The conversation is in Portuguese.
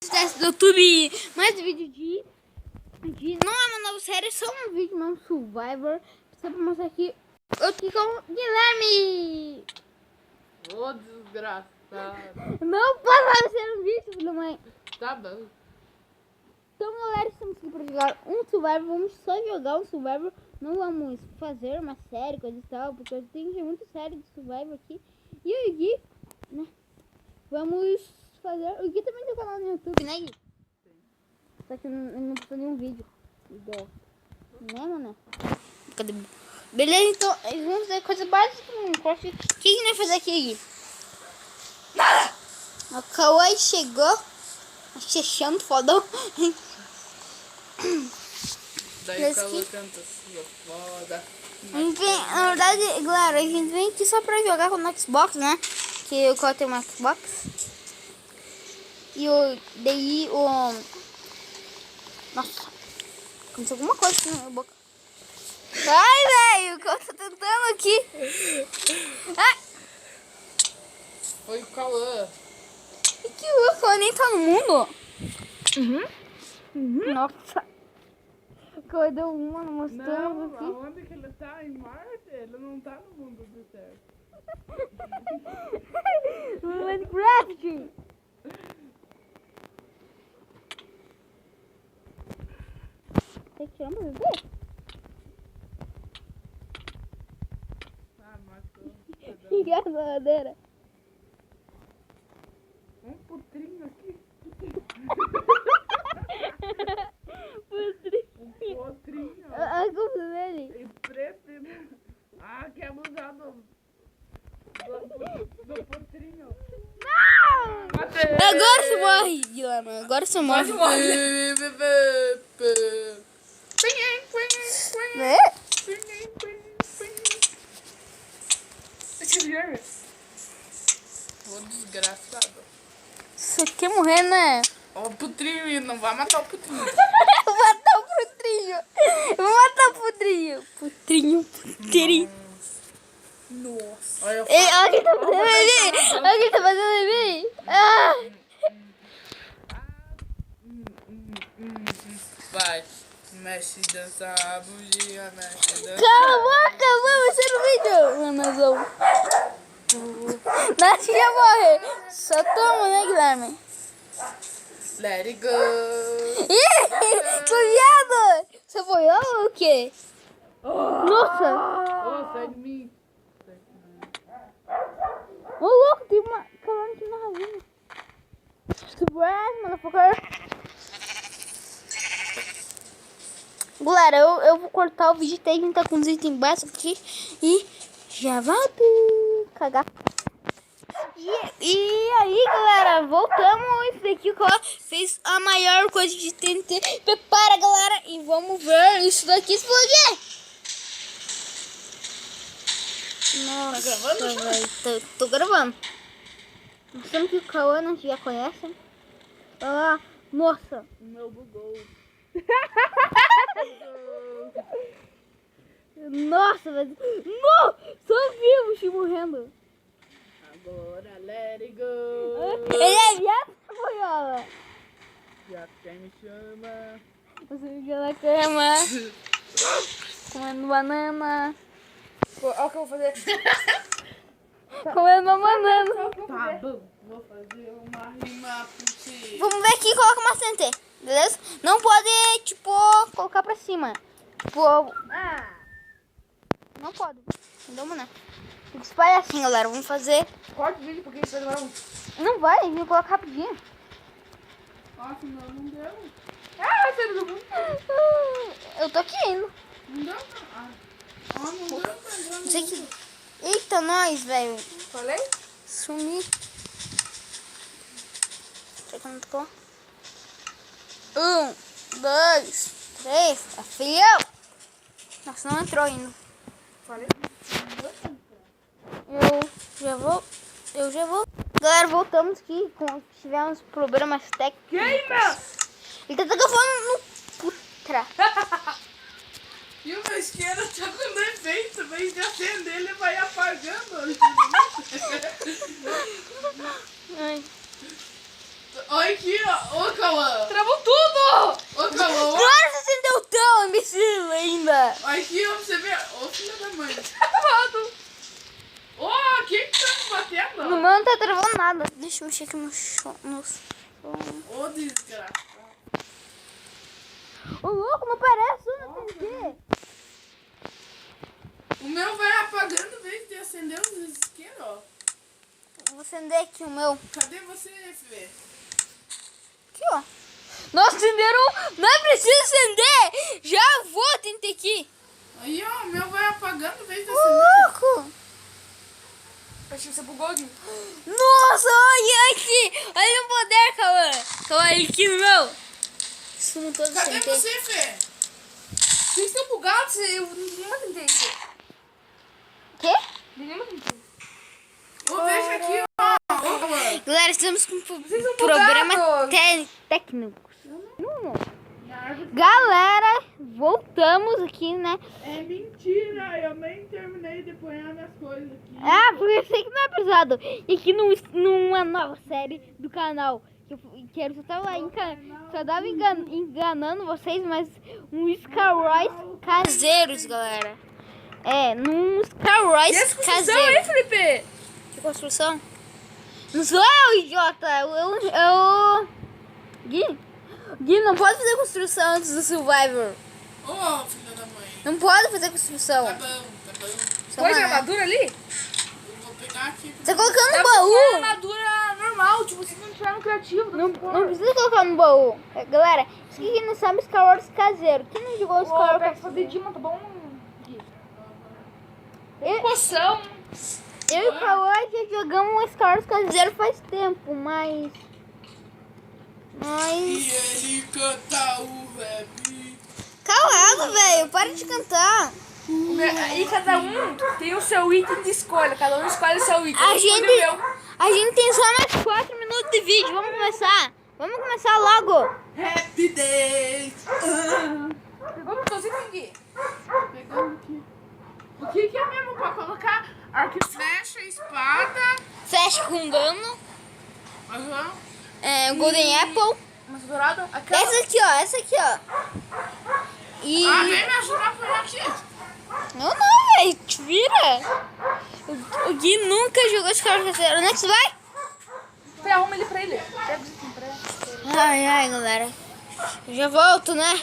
Do YouTube, mais vídeo de não é uma nova série, é só um vídeo, não, Survivor. Só pra mostrar aqui, eu aqui com o Guilherme. Ô, desgraçado. Não pode ser um vídeo, filho da mãe. Tá bom. Então, galera, estamos aqui pra jogar um Survivor. Vamos só jogar um Survivor. Não vamos fazer uma série, coisa e tal, porque eu tenho muita série de Survivor aqui. E o Gui, né? Vamos fazer. O Gui também tem um canal no YouTube, né, Gui? Sim. Só que eu não postou nenhum vídeo. Né, mano? Cadê? Beleza, então vamos fazer coisa básica. O que a gente vai fazer aqui, Gui? Nada! A Kawaii chegou. Se achando fodão. Daí o Cauã canta sua foda. Na verdade, galera, a gente vem aqui só pra jogar com o Xbox, né? Que o Cauã tem um Xbox. E daí o... Nossa, aconteceu alguma coisa aqui na minha boca. Ai, velho, o Cauã tá tentando aqui. Ai. Foi o Cauã. E que o Cauã nem tá no mundo. Nossa. O Cauã deu uma, não mostrando Não, aqui. aonde que ele tá? Em Marte? Ele não tá no mundo do céu. Minecraft. Tem que tirar meu bebê? Ah, matou. Ligar a geladeira. Um putrinho aqui. Um potrinho. A culpa dele. E preto. Ah, que abusado. Do potrinho. Não! Matei. Agora você morre, Guilherme. Agora você morre. Né? Ô, desgraçado. Você quer morrer, né? Ó, o putrinho, não vai matar o putrinho. Vou matar o putrinho. Vou matar o putrinho. Putrinho. Nossa. Olha, Olha quem tá fazendo bebê. Olha quem tá fazendo bebê. Ah. Vai. Mexe, dança, bugia, mexe, dança. Caraca, vai ser no vídeo. Nós vamos. Nós já morre. Só toma, né, Guilherme? Let it go. Ih, cuidado. Você foi eu ou o quê? Nossa. Ô, sai de mim. Ô, louco, tem uma calando aqui na ravina. Surprise, motherfucker. Galera, eu vou cortar o vídeo até a gente tá com os itens básicos aqui. E já vai cagar. E aí, galera, voltamos. Esse daqui o Cauã fez a maior coisa de TNT. Prepara, galera, e vamos ver isso daqui explodir. Nossa, Tá gravando, velho, tô gravando. Mostrando que o Cauã não já conhece. Olha lá, nossa. O meu bugou. Nossa, velho. Não, só vivo, te morrendo. Agora, let it go. Ele é viado, boiola. Já quem me chama. Você fica na cama, comendo banana. Olha o que eu vou fazer. Comendo uma banana. Tá bom. Vou fazer uma rima pra você. Vamos ver aqui e coloca uma TNT, beleza? Não pode, tipo, colocar pra cima. Tipo, não pode. Entendeu, mano? Tem que espalhar assim, galera. Vamos fazer. Corta o vídeo porque isso vai demorar muito. Não vai, a gente vai colocar rapidinho. Ah, senão não deu. Ah, você não deu. Eu tô aqui indo. Não deu? Não deu. Não sei que... Eita, nós, velho. Falei? Sumi. Será que não tocou? 1, 2, 3. Afiliou. Nossa, não entrou ainda. Falei? Eu já vou. Galera, voltamos aqui. Tivemos problemas técnicos. Queima! Ele tá tocando no putra. E o meu isqueiro tá com defeito. Em vez de acender, ele vai apagando. Ai. Olha aqui, ó. Ô, Cauã. Travou tudo! Ô, Cauã. Claro que você acendeu tão imbecil ainda. Olha aqui, ó, pra você ver. Ô, filha da mãe. Travado. Ô, quem que tá me batendo? No meu não tá travando nada. Deixa eu mexer aqui no chão. Ô, desgraça. Ô, louco, não parece não acender. O meu vai apagando em vez de acender os isqueiros, ó. Vou acender aqui o meu. Cadê você, FV? Aqui, ó. Não acenderam. Não é preciso acender. Já vou, tentei aqui. Aí, ó, o meu vai apagando em vez de Ô, acender. louco. Acho que você bugou aqui. Nossa, olha aqui. Olha o poder, Cauã. Olha aqui no meu. Sumo todo Cadê sentei. você, Fê? Vocês estão bugados? Eu nenhuma tentei isso. Quê? Nenhuma tentei. Ô, veja aqui, ó. Ô, Cauã. Galera, estamos com Vocês são problema bugados. técnico. Não. Galera, voltamos aqui, né? É mentira, eu nem terminei de pôr minhas coisas aqui. Ah, porque eu sei que não é pesado. E aqui numa nova série do canal. Que eu só tava enganando vocês, mas um Skyroys caseiros, galera. É, num E Skyroys essa construção caseiro. aí, Felipe? Que construção? Não sou eu, idiota. Eu... Gui, não pode fazer construção antes do Survivor. Ô, filha da mãe. Não pode fazer construção. Tá bom, tá bom. Só Pôs a uma- armadura ali? Eu vou pegar aqui. Tá colocando Dá no pra pôr a baú. armadura normal, tipo, se não tiver no criativo. Não precisa colocar no baú. Galera, isso aqui não sabe Skywars caseiro. Quem não jogou Ô, Skywars pega fazer caseiro? Dima, tá bom? Eu, Poção. eu e o Cauã já jogamos um Skywars caseiro faz tempo, mas... E ele canta o rap. Calado, velho. Para de cantar. E cada um tem o seu item de escolha. Cada um escolhe o seu item. A Eu escolhi gente, o meu. a gente tem só mais 4 minutos de vídeo. Vamos começar. Vamos começar logo. Happy Days. Pegou meu botãozinho aqui. Pegando aqui. O que é mesmo pra colocar? Arco e flecha, espada. Flash com dano. Aham. Golden Apple. Mas dourado. Aquela. Essa aqui, ó. E... Ah, vem me ajudar a pôr aqui. Não, velho. Te vira. O Gui nunca jogou Skywars caseiro. Onde é que você vai? Arruma ele pra ele. Pega o item pra ele. Ai, galera. Eu já volto, né?